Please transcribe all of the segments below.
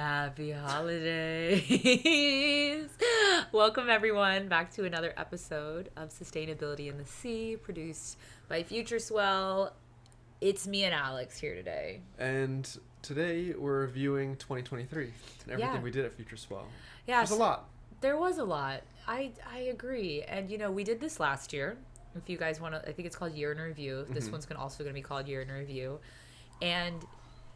Happy holidays. Welcome everyone back to another episode of Sustainability in the Sea, produced by Futureswell. It's me and Alex here today. And today we're reviewing 2023 and everything we did at Futureswell. Yeah, There's a lot. There was a lot. I agree. And you know, we did this last year. If you guys want to, I think it's called Year in Review. This one's also going to be called Year in Review. And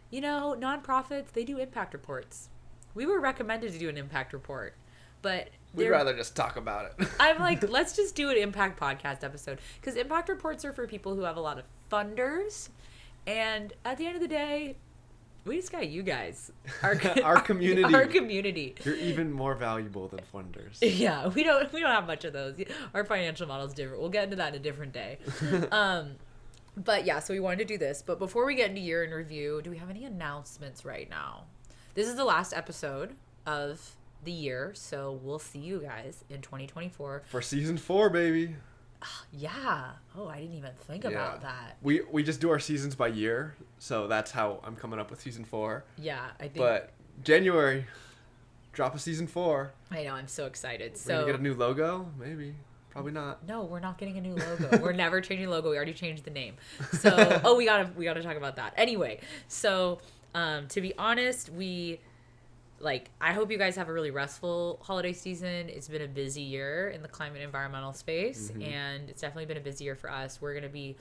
you know, nonprofits, they do impact reports. We were recommended to do an impact report, but we'd rather just talk about it. I'm like, let's just do an impact podcast episode, because impact reports are for people who have a lot of funders, and at the end of the day, we just got you guys, our community. Our community. You're even more valuable than funders. Yeah, we don't have much of those. Our financial model's different. We'll get into that in a different day. But yeah, so we wanted to do this. But before we get into Year in Review, do we have any announcements right now? This is the last episode of the year, so we'll see you guys in 2024. For season 4, baby. Yeah. Oh, I didn't even think about that. We just do our seasons by year, so that's how I'm coming up with season 4. Yeah, I think. But January, drop a season 4. I know, I'm so excited. We're gonna get a new logo? Maybe. Probably not. No, we're not getting a new logo. We're never changing logo. We already changed the name. So, we gotta talk about that. Anyway, so to be honest, I hope you guys have a really restful holiday season. It's been a busy year in the climate environmental space, and it's definitely been a busy year for us. We're gonna be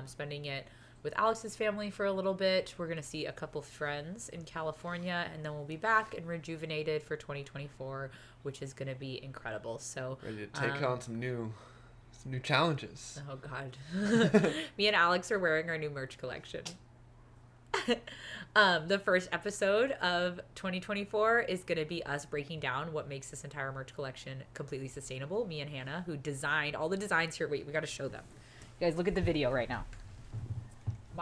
spending it with Alex's family for a little bit. We're gonna see a couple friends in California, and then we'll be back and rejuvenated for 2024, which is gonna be incredible. So ready to take on some new challenges. Oh God. Me and Alex are wearing our new merch collection. The first episode of 2024 is going to be us breaking down what makes this entire merch collection completely sustainable. Me and Hannah, who designed all the designs here. Wait, we got to show them. You guys, look at the video right now.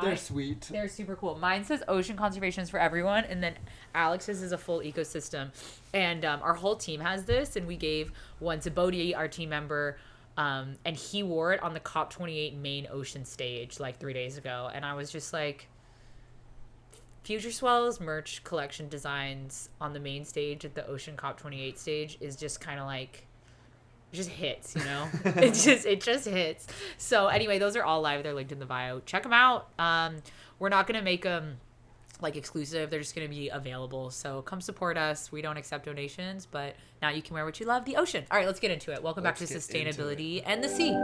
They're sweet. They're super cool. Mine says ocean conservation is for everyone, and then Alex's is a full ecosystem. And our whole team has this, and we gave one to Bodhi, our team member, and he wore it on the COP28 main ocean stage like 3 days ago. And I was just like, Futureswell's merch collection designs on the main stage at the Ocean COP28 stage is just kind of like, it just hits, you know? it just hits. So anyway, those are all live. They're linked in the bio. Check them out. We're not going to make them like exclusive. They're just going to be available. So come support us. We don't accept donations, but now you can wear what you love, the ocean. All right, let's get into it. Welcome back to Sustainability and the Sea.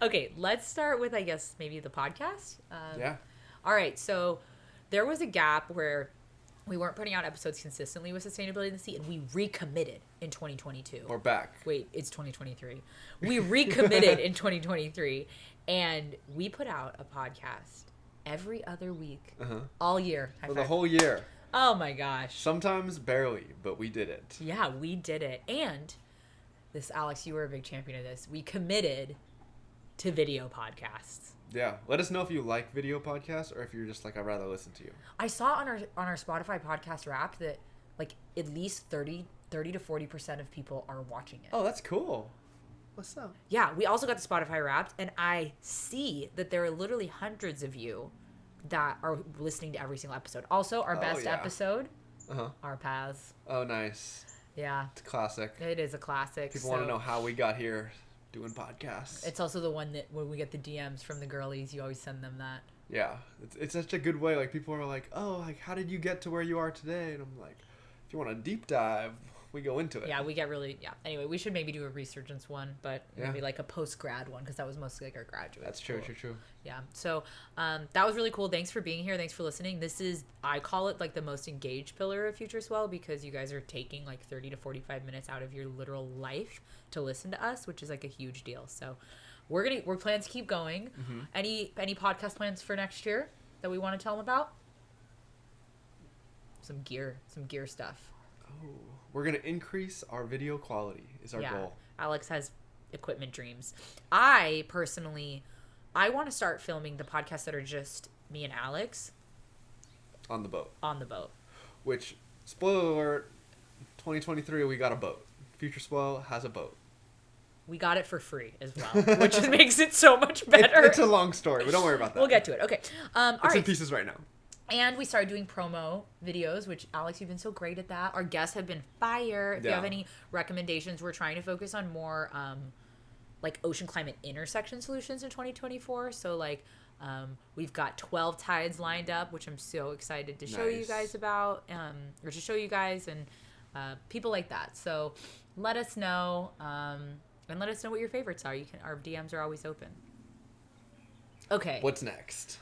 Okay, let's start with, I guess, maybe the podcast. Yeah. All right, so there was a gap where we weren't putting out episodes consistently with Sustainability in the Sea, and we recommitted in 2022. We're back. Wait, it's 2023. We recommitted in 2023, and we put out a podcast every other week, all year. For the whole year. Oh my gosh. Sometimes barely, but we did it. Yeah, we did it. And this, Alex, you were a big champion of this. We committed to video podcasts. Yeah. Let us know if you like video podcasts or if you're just like, I'd rather listen to you. I saw on our Spotify podcast Wrapped that like at least 30 to 40% of people are watching it. Oh, that's cool. What's up? Yeah, we also got the Spotify Wrapped, and I see that there are literally hundreds of you that are listening to every single episode. Also, our best episode, Our Paths. Oh, nice. Yeah. It's a classic. It is a classic. People want to know how we got here doing podcasts. It's also the one that when we get the DMs from the girlies, you always send them that. Yeah. It's such a good way. Like, people are like, oh, like, how did you get to where you are today? And I'm like, if you want a deep dive, we go into it. Yeah, we get really, Anyway, we should maybe do a resurgence one, but maybe like a post-grad one, because that was mostly like our graduate. That's true. Yeah. So that was really cool. Thanks for being here. Thanks for listening. This is, I call it like the most engaged pillar of Futureswell, because you guys are taking like 30 to 45 minutes out of your literal life to listen to us, which is like a huge deal. So we're planning to keep going. Any podcast plans for next year that we want to tell them about? Some gear stuff. Oh, we're going to increase our video quality is our goal. Alex has equipment dreams. I personally, I want to start filming the podcasts that are just me and Alex. On the boat. On the boat. Which, spoiler alert, 2023, we got a boat. Futureswell has a boat. We got it for free as well, which just makes it so much better. It's a long story, but don't worry about that. We'll get to it. Okay. All it's right. in pieces right now. And we started doing promo videos, which, Alex, you've been so great at that. Our guests have been fire. If you have any recommendations, we're trying to focus on more like ocean climate intersection solutions in 2024. So like we've got 12 tides lined up, which I'm so excited to show you guys about, or to show you guys and people like that. So let us know, and let us know what your favorites are. Our DMs are always open. Okay. What's next?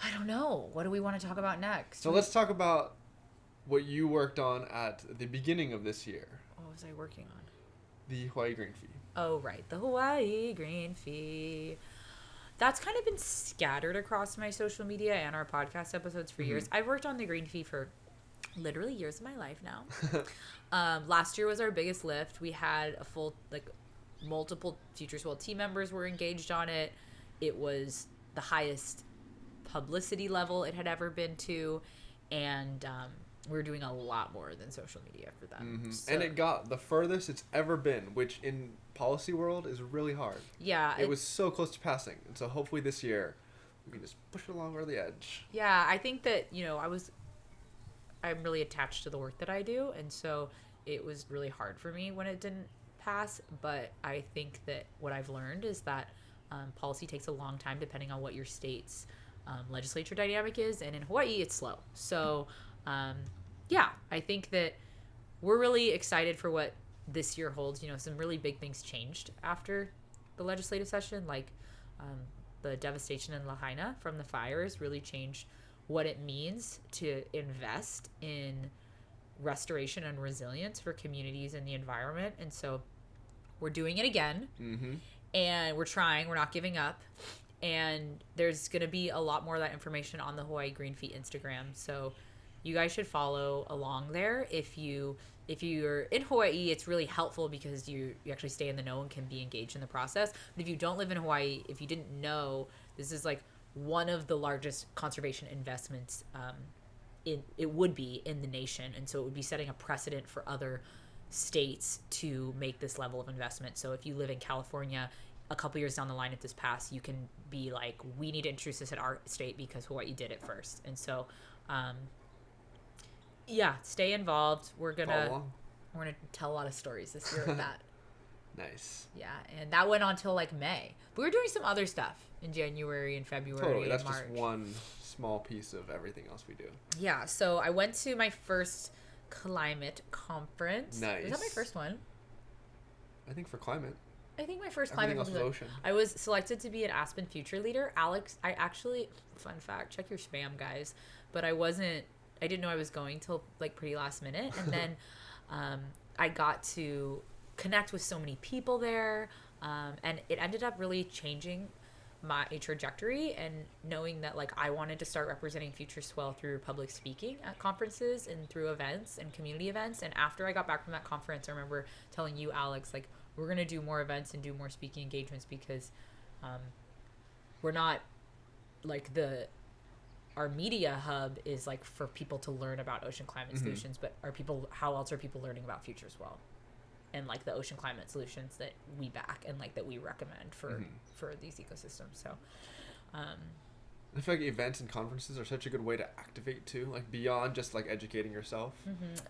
I don't know. What do we want to talk about next? So let's talk about what you worked on at the beginning of this year. What was I working on? The Hawaii Green Fee. Oh, right. The Hawaii Green Fee. That's kind of been scattered across my social media and our podcast episodes for years. I've worked on the Green Fee for literally years of my life now. Last year was our biggest lift. We had a full, multiple Futureswell team members were engaged on it. It was the highest publicity level it had ever been to, and we're doing a lot more than social media for them. So, and it got the furthest it's ever been, which in policy world is really hard. Yeah, it was so close to passing, and so hopefully this year we can just push it along over the edge. Yeah, I think that I'm really attached to the work that I do, and so it was really hard for me when it didn't pass. But I think that what I've learned is that policy takes a long time depending on what your state's legislature dynamic is, and in Hawaii it's slow. So yeah, I think that we're really excited for what this year holds. Some really big things changed after the legislative session, like the devastation in Lahaina from the fires really changed what it means to invest in restoration and resilience for communities and the environment. And so we're doing it again, and we're not giving up. And there's going to be a lot more of that information on the Hawaii Green Fee Instagram. So you guys should follow along there. If you're in Hawaii, it's really helpful because you actually stay in the know and can be engaged in the process. But if you don't live in Hawaii, if you didn't know, this is one of the largest conservation investments it would be in the nation. And so it would be setting a precedent for other states to make this level of investment. So if you live in California, a couple years down the line, if this passed, you can be like, we need to introduce this at our state because Hawaii did it first. And so, yeah, stay involved. We're gonna tell a lot of stories this year with that. Nice. Yeah, and that went on till May. But we were doing some other stuff in January and February. Totally, that's and March. just one small piece of everything else we do. Yeah, so I went to my first climate conference. Nice. Was that my first one? I think for climate. I think my first climate was ocean. I was selected to be an Aspen Future Leader. Alex, I actually, fun fact, check your spam, guys. But I didn't know I was going till pretty last minute. And then I got to connect with so many people there. And it ended up really changing my trajectory, and knowing that I wanted to start representing Futureswell through public speaking at conferences and through events and community events. And after I got back from that conference, I remember telling you, Alex, we're going to do more events and do more speaking engagements because we're not our media hub is for people to learn about ocean climate solutions, but how else are people learning about Futureswell and the ocean climate solutions that we back and that we recommend for these ecosystems. So I feel like events and conferences are such a good way to activate too, beyond just educating yourself,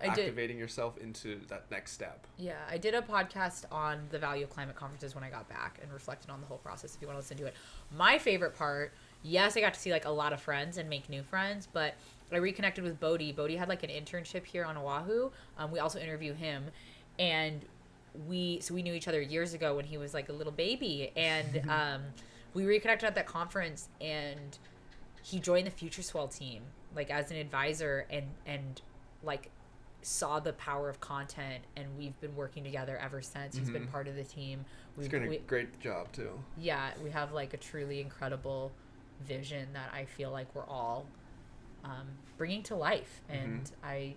activating yourself into that next step. Yeah, I did a podcast on the value of climate conferences when I got back and reflected on the whole process if you want to listen to it. My favorite part, yes, I got to see a lot of friends and make new friends, but I reconnected with Bodhi. Bodhi had an internship here on Oahu. We also interview him, and we knew each other years ago when he was a little baby, and we reconnected at that conference, and he joined the Futureswell team as an advisor, and saw the power of content, and we've been working together ever since. He's been part of the team. He's doing a great job too. Yeah, we have a truly incredible vision that I feel we're all bringing to life, and I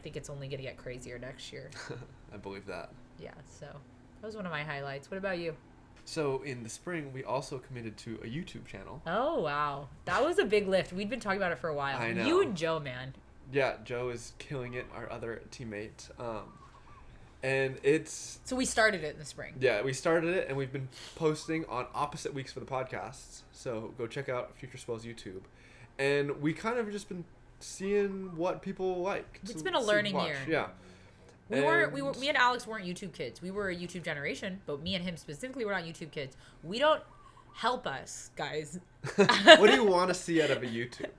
think it's only gonna get crazier next year. I believe that. Yeah, so that was one of my highlights. What about you? So in the spring, we also committed to a YouTube channel. Oh, wow. That was a big lift. We'd been talking about it for a while. I know. You and Joe, man. Yeah, Joe is killing it, our other teammate. And it's... So we started it in the spring. Yeah, we started it, and we've been posting on opposite weeks for the podcasts. So go check out Futureswell's YouTube. And we kind of just been seeing what people like. It's been a learning year. Yeah. Me and Alex weren't YouTube kids. We were a YouTube generation, but me and him specifically were not YouTube kids. We don't... Help us, guys. What do you want to see out of a YouTube?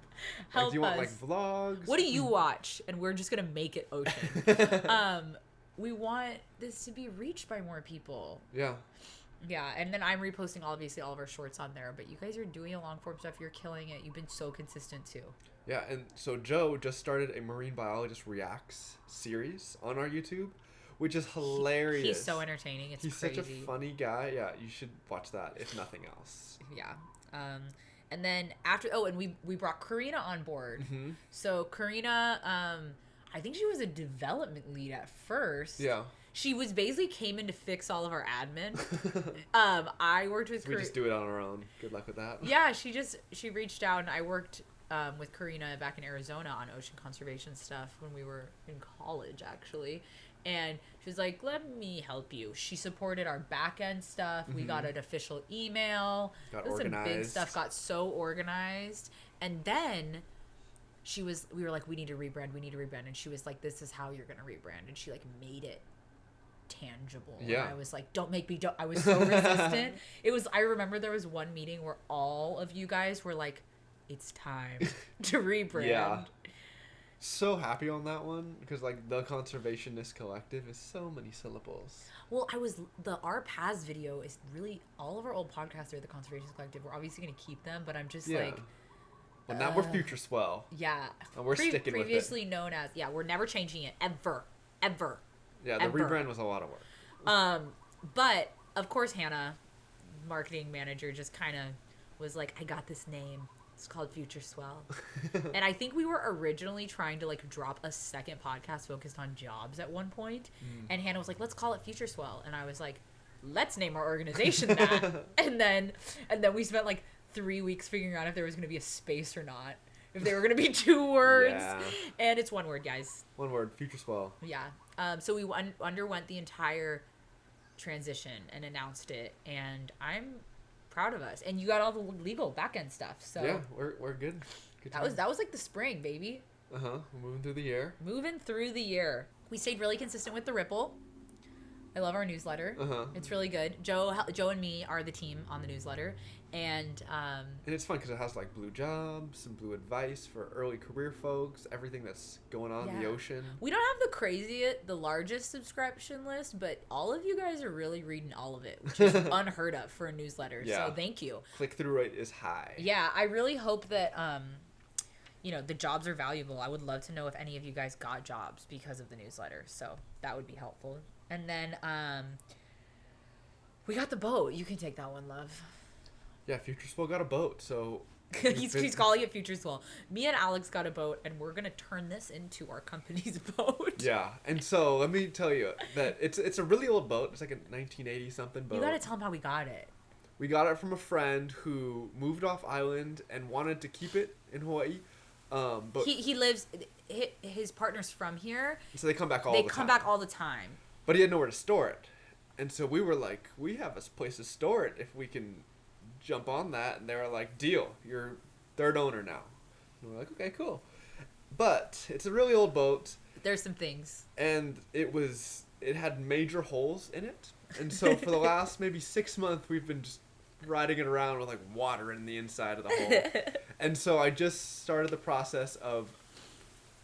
Help do you want us. vlogs? What do you watch? And we're just gonna make it ocean. We want this to be reached by more people. Yeah. Yeah, and then I'm reposting obviously all of our shorts on there, but you guys are doing a long form stuff. You're killing it. You've been so consistent too. Yeah, and so Joe just started a Marine Biologist Reacts series on our YouTube, which is hilarious. He's so entertaining. He's crazy. Such a funny guy. Yeah, you should watch that if nothing else. Yeah. And then and we brought Carissa on board. Mm-hmm. So Carissa, I think she was a development lead at first. Yeah. She was basically came in to fix all of our admin. I worked with We just do it on our own. Good luck with that. Yeah, she reached out, and I worked with Carissa back in Arizona on ocean conservation stuff when we were in college, actually. And she was like, let me help you. She supported our back end stuff. We got an official email. Got organized. Some big stuff. Got so organized. And then we were like, we need to rebrand. And she was like, this is how you're going to rebrand. And she made it tangible. Yeah. And I was like, don't make me, I was so resistant. I remember there was one meeting where all of you guys were like, it's time to rebrand. Yeah. So happy on that one because the Conservationist Collective is so many syllables. Well, our paths video is really all of our old podcasts are the Conservationist Collective. We're obviously going to keep them, but I'm just well, now we're Futureswell. Yeah. And we're sticking with it. Previously known as, we're never changing it ever. Yeah, the rebrand was a lot of work. But of course Hannah, marketing manager, just kind of was like, I got this name. It's called Futureswell. And I think we were originally trying to drop a second podcast focused on jobs at one point. And Hannah was like, let's call it Futureswell. And I was like, let's name our organization that. and then we spent 3 weeks figuring out if there was going to be a space or not. If they were going to be 2 words. Yeah. And it's 1 word, guys. 1 word, Futureswell. Yeah. So we underwent the entire transition and announced it. And I'm proud of us, and you got all the legal back end stuff. So yeah, we're good. That was the spring, baby. We're moving through the year. We stayed really consistent with the Ripple. I love our newsletter. It's really good. Joe and me are the team on the newsletter, and it's fun because it has blue jobs and blue advice for early career folks, everything that's going on in the ocean. We don't have the largest subscription list, but all of you guys are really reading all of it, which is unheard of for a newsletter. Yeah. So thank you. Click-through rate is high. Yeah, I really hope that the jobs are valuable. I would love to know if any of you guys got jobs because of the newsletter. So that would be helpful. And then we got the boat. You can take that one, love. Yeah, Futureswell got a boat, so... he's calling it Futureswell. Me and Alex got a boat, and we're going to turn this into our company's boat. Yeah, and so let me tell you that it's a really old boat. It's a 1980-something boat. You got to tell them how we got it. We got it from a friend who moved off island and wanted to keep it in Hawaii. But he lives... His partner's from here. So they come back all the time. But he had nowhere to store it. And so we were like, we have a place to store it if we can jump on that. And they were like, deal, you're third owner now. And we're like, okay, cool. But it's a really old boat. There's some things. And it had major holes in it. And so for the last maybe 6 months, we've been just riding it around with water in the inside of the hole. And so I just started the process of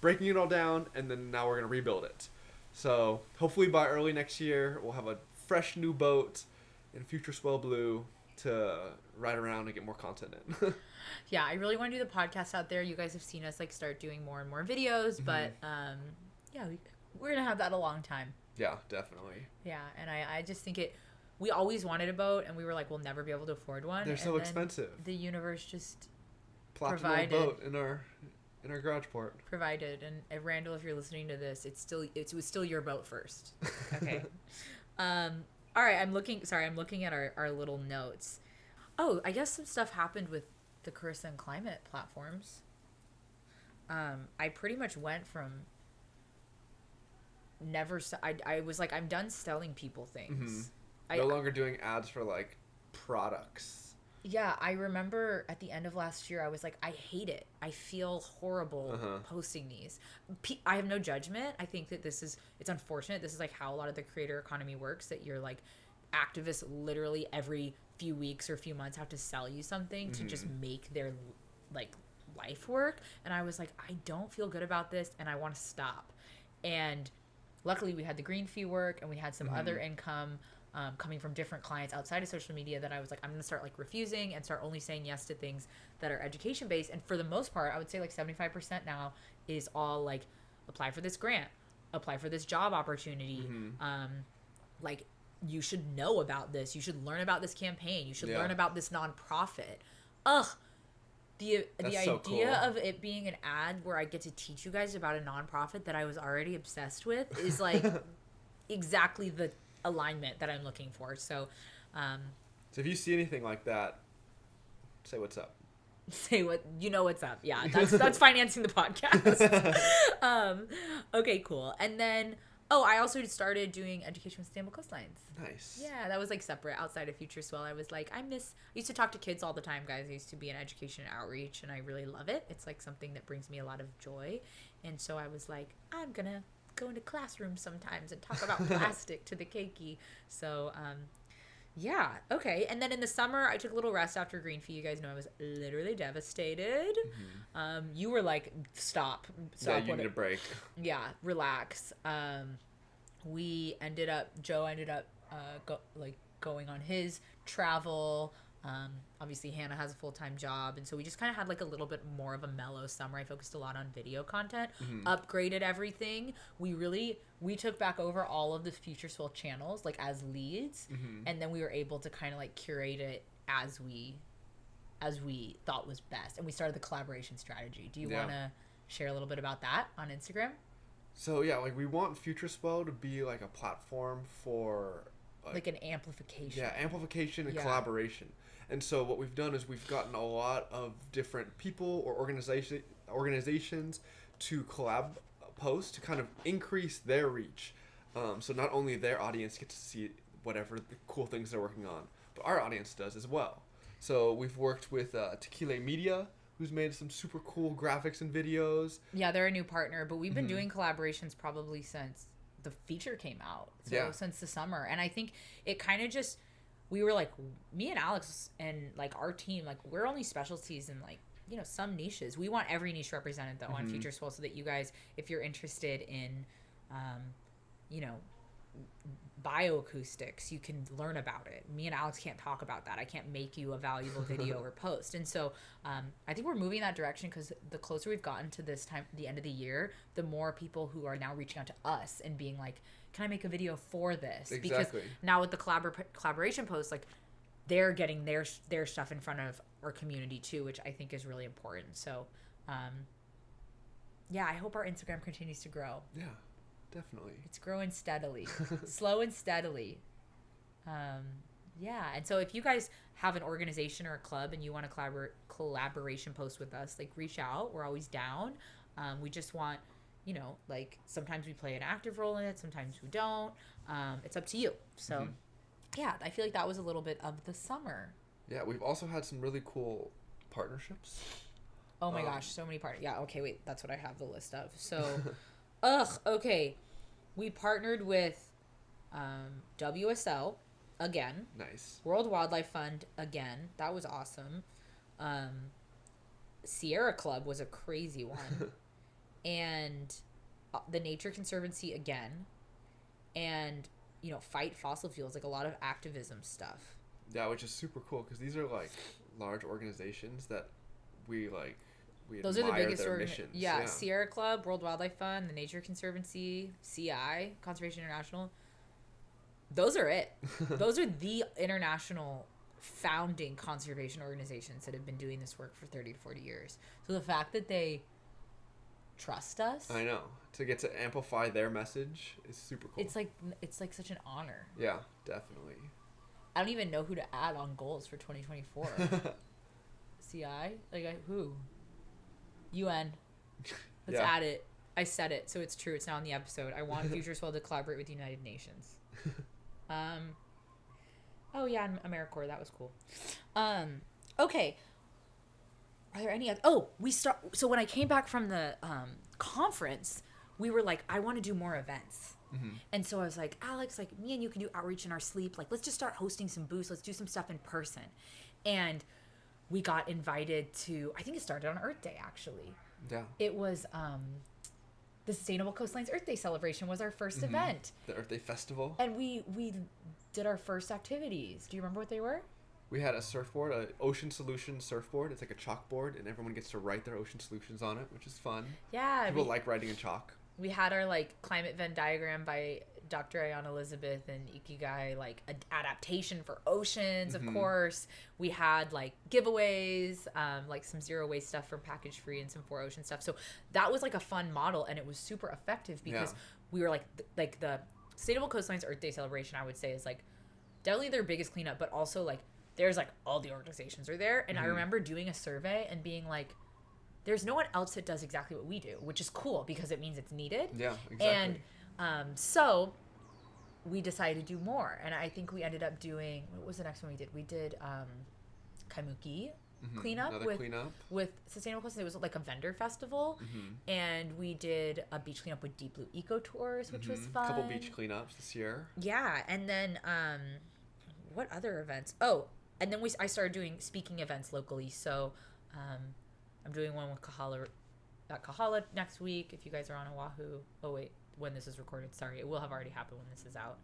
breaking it all down, and then now we're going to rebuild it. So hopefully by early next year, we'll have a fresh new boat in Futureswell Blue to ride around and get more content in. Yeah, I really want to do the podcast out there. You guys have seen us start doing more and more videos, but we're going to have that a long time. Yeah, definitely. Yeah, and I just think we always wanted a boat, and we were like, we'll never be able to afford one. They're so expensive. The universe just plopped an old boat in our garage port. Provided. And Randall, if you're listening to this, it was still your boat first. Okay. All right, I'm looking at our little notes. Oh, I guess some stuff happened with the Carissa and Climate platforms. I pretty much went from I was like, I'm done selling people things. No longer doing ads for like products. Yeah, I remember at the end of last year, I was like, I hate it. I feel horrible posting these. I have no judgment. I think that it's unfortunate. This is like how a lot of the creator economy works, that you're like, activists literally every few weeks or few months have to sell you something to just make their like life work. And I was like, I don't feel good about this and I want to stop. And luckily we had the green fee work and we had some other income coming from different clients outside of social media that I was like, I'm going to start like refusing and start only saying yes to things that are education based. And for the most part, I would say like 75% now is all like, apply for this grant, apply for this job opportunity. Like, you should know about this. You should learn about this campaign. You should learn about this nonprofit. The idea cool. of it being an ad where I get to teach you guys about a nonprofit that I was already obsessed with is like exactly the alignment that I'm looking for. So if you see anything like that, say what's up. Say what's up. Yeah, that's financing the podcast. Okay, cool. And then I also started doing education with sustainable coastlines. Nice. Yeah, that was like separate outside of Futureswell. I was like, I used to talk to kids all the time, guys. I used to be in education outreach and I really love it. It's like something that brings me a lot of joy. And so I was like, I'm gonna go into classrooms sometimes and talk about plastic to the keiki. So yeah, okay. And then in the summer I took a little rest after green fee. You guys know I was literally devastated. You were like, stop Yeah, you need a break. Yeah, relax. Joe ended up going on his travel. Obviously Hannah has a full-time job, and so we just kind of had like a little bit more of a mellow summer. I focused a lot on video content, upgraded everything. We took back over all of the Futureswell channels like as leads, and then we were able to kind of like curate it as we thought was best, and we started the collaboration strategy. Do you want to share a little bit about that on Instagram? So yeah, like we want Futureswell to be like a platform for like an amplification. Yeah, amplification and collaboration. And so what we've done is we've gotten a lot of different people or organizations to collab post to kind of increase their reach. So not only their audience gets to see whatever the cool things they're working on, but our audience does as well. So we've worked with Tequila Media, who's made some super cool graphics and videos. Yeah, they're a new partner, but we've been doing collaborations probably since the feature came out. So since the summer. And I think it kind of just, we were like, me and Alex and like our team, like we're only specialties in like, some niches. We want every niche represented though on Futureswell, so that you guys, if you're interested in, bioacoustics, you can learn about it. Me and Alex can't talk about that. I can't make you a valuable video or post. And so I think we're moving in that direction, because the closer we've gotten to this time, the end of the year, the more people who are now reaching out to us and being like, can I make a video for this? Exactly. Because now with the collaboration posts, like they're getting their stuff in front of our community too, which I think is really important. So yeah, I hope our Instagram continues to grow. Yeah. Definitely. It's growing steadily. Slow and steadily. Yeah. And so if you guys have an organization or a club and you want to collaboration post with us, like reach out. We're always down. We just want, like sometimes we play an active role in it. Sometimes we don't. It's up to you. So yeah, I feel like that was a little bit of the summer. Yeah. We've also had some really cool partnerships. Oh my gosh. So many partners. Yeah. Okay. Wait, that's what I have the list of. So okay. We partnered with WSL again. Nice. World Wildlife Fund again. That was awesome. Sierra Club was a crazy one. And the Nature Conservancy again. And, Fight Fossil Fuels, like a lot of activism stuff. Yeah, which is super cool, because these are like large organizations that we those are the biggest missions. Yeah, Sierra Club, World Wildlife Fund, the Nature Conservancy, CI, Conservation International. Those are it. Those are the international founding conservation organizations that have been doing this work for 30 to 40 years. So the fact that they trust us, I know, to get to amplify their message is super cool. It's like such an honor. Yeah, definitely. I don't even know who to add on goals for 2024. CI? Who? UN. Let's add it. I said it, so it's true. It's now in the episode. I want Futureswell to collaborate with the United Nations. Oh yeah, and AmeriCorps, that was cool. Okay. Are there any other? Oh, so when I came back from the conference, we were like, I want to do more events. And so I was like, Alex, like me and you can do outreach in our sleep. Like, let's just start hosting some booths. Let's do some stuff in person. And we got invited to, I think it started on Earth Day, actually. Yeah. It was the Sustainable Coastlines Earth Day celebration was our first event. The Earth Day Festival. And we did our first activities. Do you remember what they were? We had a surfboard, an ocean solution surfboard. It's like a chalkboard, and everyone gets to write their ocean solutions on it, which is fun. Yeah. People like writing in chalk. We had our like climate Venn diagram by Dr. Ayana Elizabeth and Ikigai, like adaptation for oceans, of course. We had like giveaways, like some zero waste stuff from Package Free and some For Ocean stuff. So that was like a fun model, and it was super effective because we were like the Sustainable Coastlines Earth Day celebration, I would say, is like definitely their biggest cleanup, but also like there's like all the organizations are there. And I remember doing a survey and being like, there's no one else that does exactly what we do, which is cool because it means it's needed. Yeah, exactly. And so we decided to do more. And I think we ended up doing, what was the next one we did? We did Kaimuki cleanup with Sustainable Coast. It was like a vendor festival. And we did a beach cleanup with Deep Blue Eco Tours, which was fun. A couple beach cleanups this year. Yeah. And then what other events? Oh, and then I started doing speaking events locally. So I'm doing one with Kahala next week. If you guys are on Oahu. Oh, wait. When this is recorded. Sorry. It will have already happened when this is out.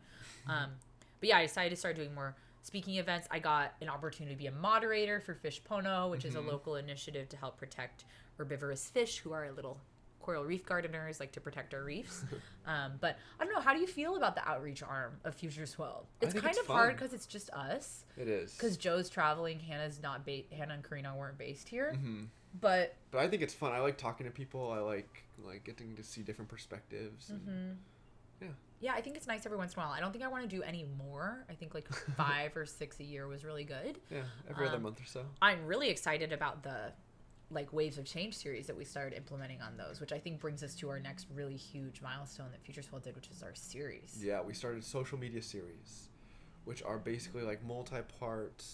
But yeah, I decided to start doing more speaking events. I got an opportunity to be a moderator for Fish Pono, which is a local initiative to help protect herbivorous fish who are little coral reef gardeners, like to protect our reefs. But I don't know. How do you feel about the outreach arm of Futureswell? It's kind of hard because it's just us. It is. Because Joe's traveling. Hannah and Karina weren't based here. But I think it's fun. I like talking to people. I like getting to see different perspectives. And, yeah, I think it's nice every once in a while. I don't think I want to do any more. I think like 5 or 6 a year was really good. Yeah, every other month or so. I'm really excited about the like Waves of Change series that we started implementing on those, which I think brings us to our next really huge milestone that Futureswell did, which is our series. Yeah, we started social media series, which are basically like multi-part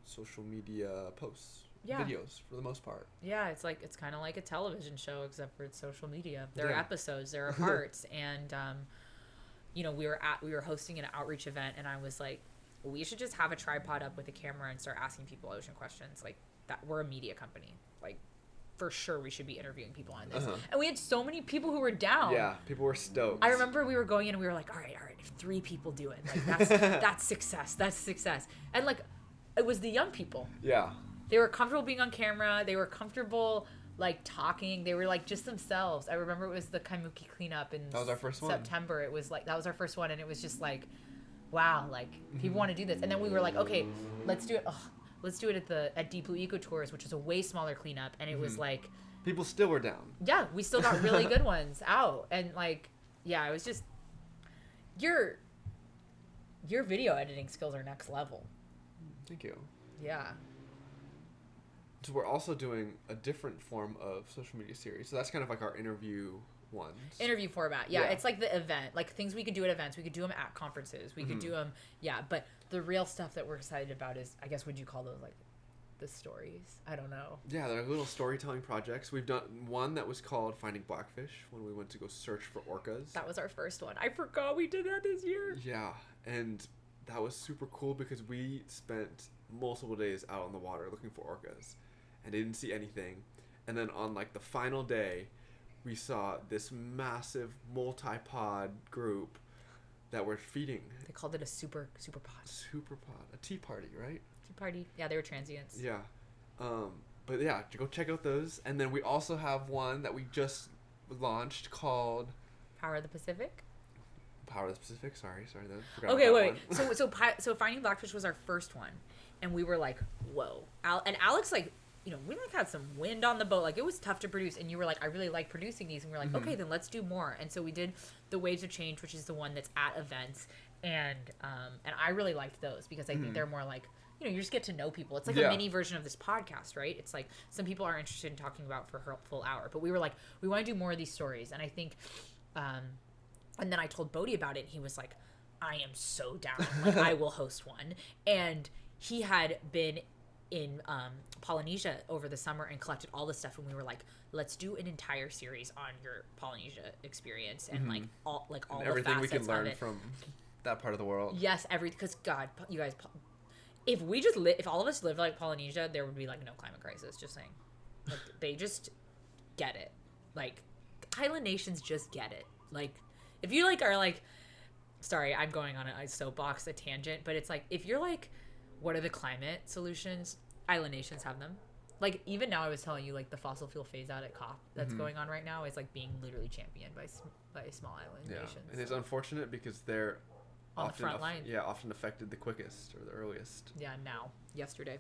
social media posts. Videos for the most part. Yeah, it's kind of like a television show except for it's social media. There are episodes, there are parts, and you know, we were hosting an outreach event, and I was like, we should just have a tripod up with a camera and start asking people ocean questions. Like that, we're a media company. Like for sure we should be interviewing people on this. And we had so many people who were down. Yeah, people were stoked. I remember we were going in and we were like, all right, if 3 people do it, like that's success. That's success. And like it was the young people. Yeah. They were comfortable being on camera. They were comfortable, like, talking. They were, like, just themselves. I remember it was the Kaimuki cleanup in That was our first one. September. It was, like, that was our first one. And it was just, like, wow, like, people want to do this. And then we were like, okay, let's do it. Let's do it at Deep Blue Eco Tours, which is a way smaller cleanup. And it was, like... People still were down. Yeah, we still got really good ones out. And, like, yeah, it was just... Your video editing skills are next level. Thank you. Yeah. So we're also doing a different form of social media series. So that's kind of like our interview ones. Interview format. Yeah, it's like the event. Like things we could do at events. We could do them at conferences. We could do them. Yeah, but the real stuff that we're excited about is, I guess, would you call those like the stories? I don't know. Yeah, they're little storytelling projects. We've done one that was called Finding Blackfish when we went to go search for orcas. That was our first one. I forgot we did that this year. Yeah, and that was super cool because we spent multiple days out on the water looking for orcas. And didn't see anything. And then on like the final day, we saw this massive multi-pod group that were feeding. They called it a super pod. Super pod. A tea party, right? Tea party. Yeah, they were transients. Yeah. But yeah, go check out those. And then we also have one that we just launched called Power of the Pacific. Power of the Pacific. Sorry. Okay, wait. So Finding Blackfish was our first one, and we were like, whoa. And Alex like. You know, we like had some wind on the boat. Like it was tough to produce, and you were like, I really like producing these, and we were like, okay, then let's do more. And so we did the Waves of Change, which is the one that's at events, and I really liked those because I think they're more like you just get to know people. It's like a mini version of this podcast, right? It's like some people are interested in talking about for her full hour, but we were like, we want to do more of these stories. And I think, and then I told Bodhi about it, and he was like, I am so down. Like, I will host one. And he had been in Polynesia over the summer and collected all this stuff, and we were like, let's do an entire series on your Polynesia experience and like all and the everything facets we can learn of it. from that part of the world. Yes, because God, you guys, if all of us lived like Polynesia, there would be like no climate crisis. Just saying, like they just get it. Like island nations just get it. Like if you like are like, sorry, I'm going on a soapbox, a tangent, but it's like if you're like, what are the climate solutions? Island nations have them. Like even now, I was telling you like the fossil fuel phase out at COP that's going on right now is like being literally championed by small island nations. And it's unfortunate because they're on the front line. Often affected the quickest or the earliest. Yeah, yesterday.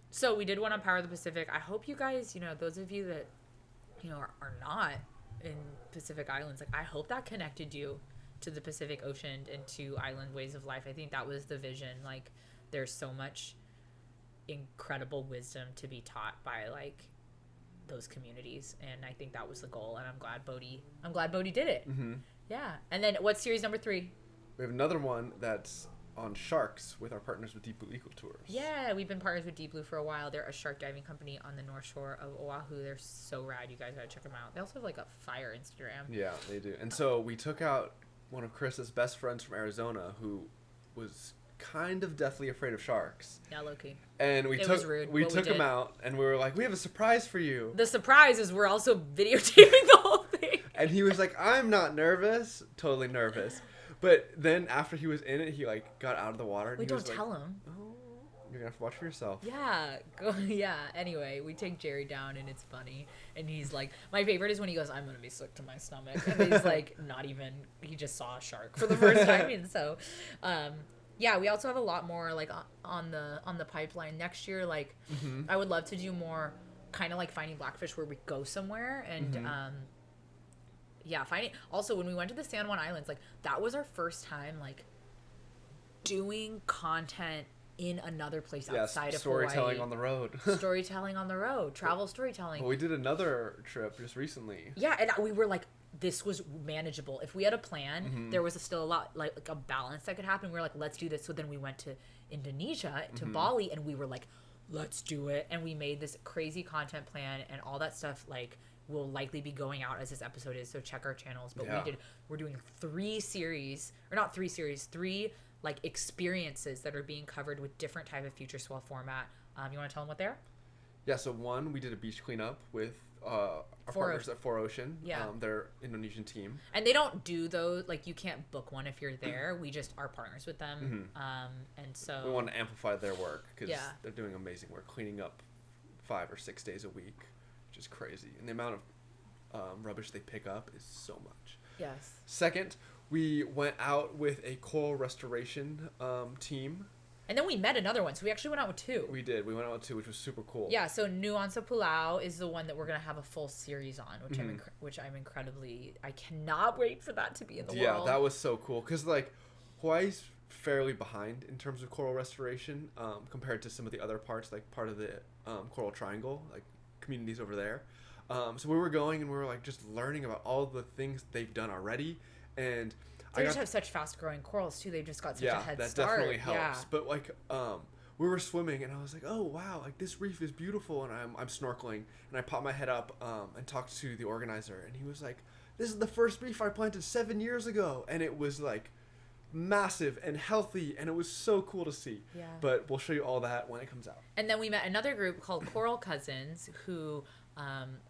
So we did one on Power of the Pacific. I hope you guys, those of you that, are not in Pacific Islands, like I hope that connected you to the Pacific Ocean and to island ways of life. I think that was the vision. Like there's so much incredible wisdom to be taught by like those communities, and I think that was the goal, and I'm glad Bodhi did it. Yeah. And then what's series number 3? We have another one that's on sharks with our partners with Deep Blue Eco Tours. Yeah, we've been partners with Deep Blue for a while. They're a shark diving company on the North Shore of Oahu. They're so rad. You guys gotta check them out. They also have like a fire Instagram. Yeah, they do. And so we took out one of Carissa's best friends from Arizona who was kind of deathly afraid of sharks. Yeah, low-key. And we took him out, and we were like, we have a surprise for you. The surprise is we're also videotaping the whole thing. And he was like, I'm not nervous. Totally nervous. But then after he was in it, he like got out of the water. And don't tell him. Oh, you're gonna have to watch for yourself. Yeah. Anyway, we take Jerry down, and it's funny. And he's like, my favorite is when he goes, I'm gonna be sick to my stomach. And he's like, he just saw a shark for the first time. And so, yeah, we also have a lot more like on the pipeline next year. Like, I would love to do more kind of like finding blackfish where we go somewhere and finding. Also, when we went to the San Juan Islands, like that was our first time like doing content in another place outside of Hawaii. Storytelling on the road. Travel storytelling. Well, we did another trip just recently. Yeah, and we were like, this was manageable. If we had a plan, there was still a lot like a balance that could happen. We were like, let's do this. So then we went to Indonesia, to Bali, and we were like, let's do it. And we made this crazy content plan, and all that stuff like will likely be going out as this episode is. So check our channels. But we're doing 3 like experiences that are being covered with different type of Futureswell format. You want to tell them what they're? Yeah. So one, we did a beach cleanup with our partners at 4Ocean. Yeah. Their Indonesian team. And they don't do those, like you can't book one if you're there. We just are partners with them. And so we want to amplify their work because they're doing amazing work, cleaning up 5 or 6 days a week, which is crazy. And the amount of rubbish they pick up is so much. Yes. Second, we went out with a coral restoration team. And then we met another one. So we actually went out with 2. We did. We went out with 2, which was super cool. Yeah. So Nuansa Pulau is the one that we're going to have a full series on, which I'm incredibly, I cannot wait for that to be in the world. Yeah, that was so cool. Because like Hawaii's fairly behind in terms of coral restoration compared to some of the other parts, like part of the Coral Triangle, like communities over there. So we were going and we were like just learning about all the things they've done already. And they just have such fast growing corals too. They've just got such a head start. Yeah, that definitely helps. Yeah. But like we were swimming and I was like, oh wow, like this reef is beautiful, and I'm snorkeling and I popped my head up and talked to the organizer, and he was like, this is the first reef I planted 7 years ago, and it was like massive and healthy, and it was so cool to see. Yeah. But we'll show you all that when it comes out. And then we met another group called Coral Cousins who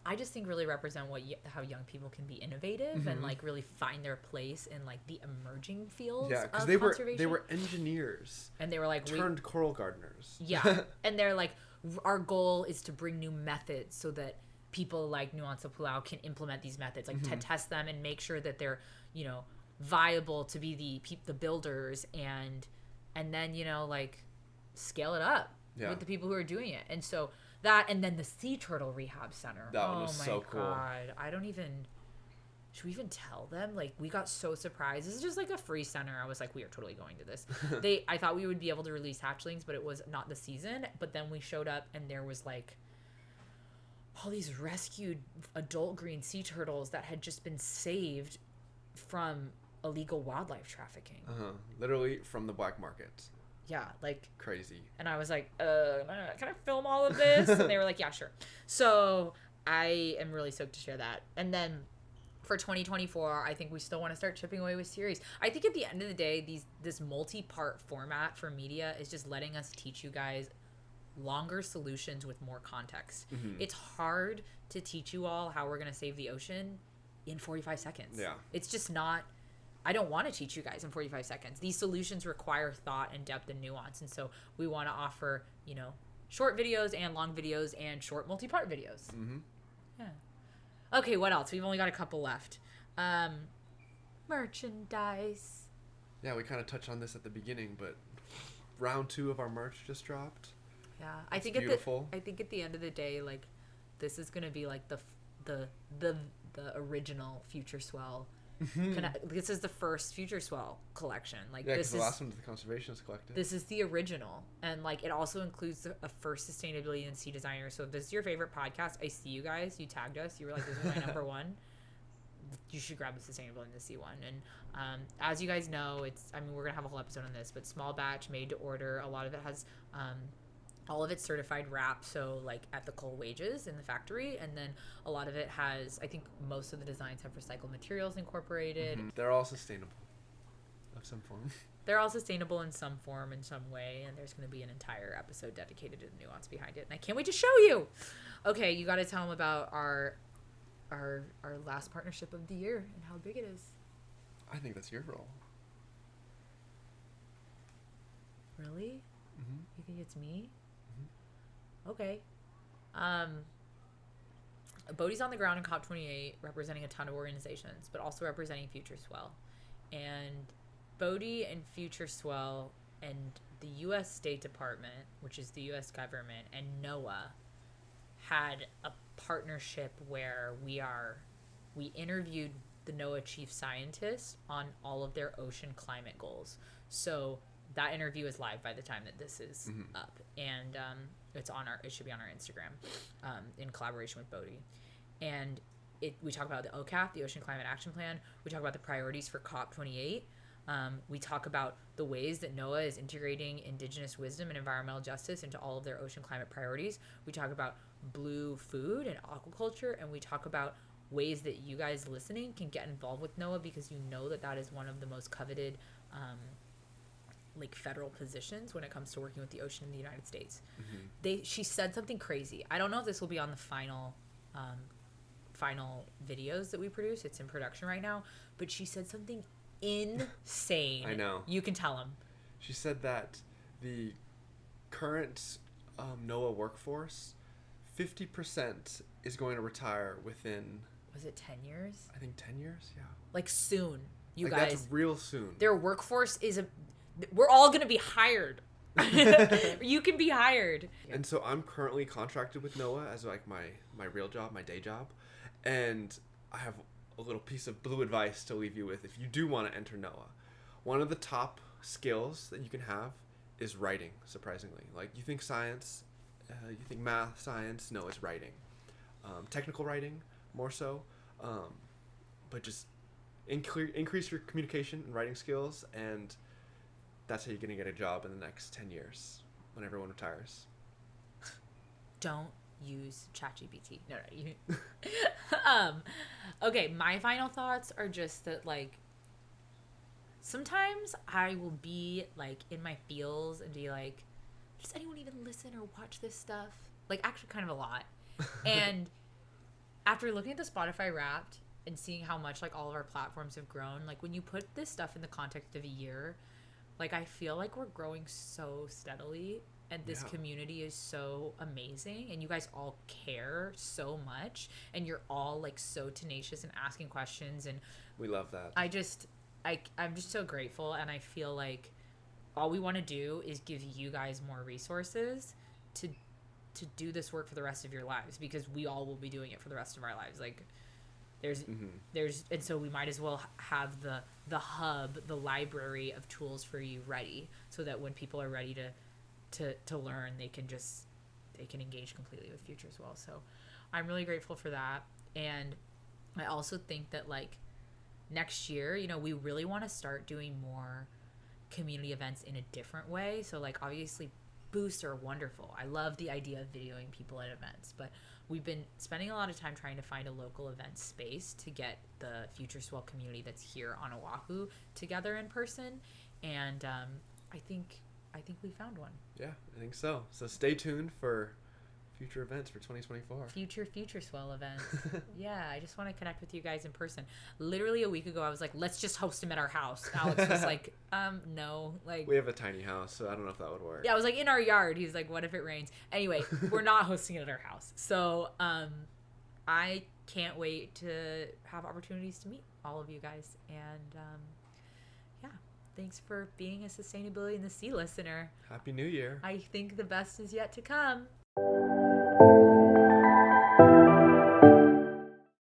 I just think really represent how young people can be innovative and like really find their place in like the emerging fields of conservation. They were engineers, and they were like turned coral gardeners. Yeah, and they're like, our goal is to bring new methods so that people like Nuansa Pulau can implement these methods, like to test them and make sure that they're viable to be the builders, and then like scale it up with the people who are doing it. And so that, and then the Sea Turtle Rehab Center. That one was so cool. Oh my God. I don't even, should we even tell them? Like, we got so surprised. This is just like a free center. I was like, we are totally going to this. I thought we would be able to release hatchlings, but it was not the season. But then we showed up and there was like all these rescued adult green sea turtles that had just been saved from illegal wildlife trafficking. Literally from the black market. Yeah, like crazy. And I was like, can I film all of this? And they were like, yeah, sure. So I am really stoked to share that. And then for 2024, I think we still want to start chipping away with series. I think at the end of the day, this multi-part format for media is just letting us teach you guys longer solutions with more context. It's hard to teach you all how we're going to save the ocean in 45 seconds. Yeah. It's just not, I don't want to teach you guys in 45 seconds. These solutions require thought and depth and nuance. And so we want to offer, you know, short videos and long videos and short multi-part videos. Yeah. Okay, what else? We've only got a couple left. Merchandise. Yeah, we kind of touched on this at the beginning, but round 2 of our merch just dropped. Yeah, I think beautiful. I think at the end of the day, like, this is gonna be like the original Futureswell. This is the first Futureswell collection. Like, yeah, this is the last one was the Conservationists collected. This is the original, and like it also includes a first sustainability and sea designer. So if this is your favorite podcast, I see you guys. You tagged us. You were like, "This is my number one." You should grab the sustainability and the sea one. And as you guys know, we're gonna have a whole episode on this, but small batch, made to order. A lot of it has all of it's certified wrap, so like ethical wages in the factory, and then a lot of it has, I think most of the designs have recycled materials incorporated. They're all sustainable of some form. They're all sustainable in some form, in some way, and there's going to be an entire episode dedicated to the nuance behind it, and I can't wait to show you. Okay, you got to tell them about our last partnership of the year and how big it is. I think that's your role. Really? You think it's me? Okay. Bodhi's on the ground in COP28 representing a ton of organizations, but also representing Futureswell. And Bodhi and Futureswell and the U.S. State Department, which is the U.S. government, and NOAA had a partnership where we interviewed the NOAA chief scientists on all of their ocean climate goals. So that interview is live by the time that this is up, and it should be on our Instagram, in collaboration with Bodhi. And we talk about the OCAP, the Ocean Climate Action Plan. We talk about the priorities for COP28. We talk about the ways that NOAA is integrating indigenous wisdom and environmental justice into all of their ocean climate priorities. We talk about blue food and aquaculture, and we talk about ways that you guys listening can get involved with NOAA, because you know that is one of the most coveted like federal positions when it comes to working with the ocean in the United States. She said something crazy. I don't know if this will be on the final videos that we produce. It's in production right now, but she said something insane. I know. You can tell him. She said that the current NOAA workforce, 50% is going to retire within... Was it 10 years? I think 10 years, yeah. Like soon, you like guys. That's real soon. Their workforce is we're all going to be hired. You can be hired. And so I'm currently contracted with NOAA as like my real job, my day job. And I have a little piece of blue advice to leave you with if you do want to enter NOAA. One of the top skills that you can have is writing, surprisingly. Like, you think science, you think math, science, no, it's writing. Technical writing, more so. But just increase your communication and writing skills, and that's how you're going to get a job in the next 10 years when everyone retires. Don't use ChatGPT. No. Okay, my final thoughts are just that, like, sometimes I will be, like, in my feels and be like, does anyone even listen or watch this stuff? Like, actually kind of a lot. And after looking at the Spotify Wrapped and seeing how much, like, all of our platforms have grown, like, when you put this stuff in the context of a year, like, I feel like we're growing so steadily, and this community is so amazing, and you guys all care so much, and you're all, like, so tenacious and asking questions, and we love that. I'm just so grateful, and I feel like all we want to do is give you guys more resources to do this work for the rest of your lives, because we all will be doing it for the rest of our lives. Like, There's and so we might as well have the hub, the library of tools for you ready, so that when people are ready to learn, they can engage completely with Futureswell. So I'm really grateful for that. And I also think that like next year, you know, we really want to start doing more community events in a different way. So like obviously booths are wonderful. I love the idea of videoing people at events, but we've been spending a lot of time trying to find a local event space to get the Futureswell community that's here on Oahu together in person. And I think we found one. Yeah, I think so. So stay tuned for future events for 2024. Future Futureswell events. Yeah, I just want to connect with you guys in person. Literally a week ago, I was like, let's just host them at our house. Alex was like, no. Like, we have a tiny house, so I don't know if that would work. Yeah, I was like, in our yard. He's like, what if it rains? Anyway, we're not hosting it at our house. So I can't wait to have opportunities to meet all of you guys. And yeah, thanks for being a Sustainability in the Sea listener. Happy New Year. I think the best is yet to come.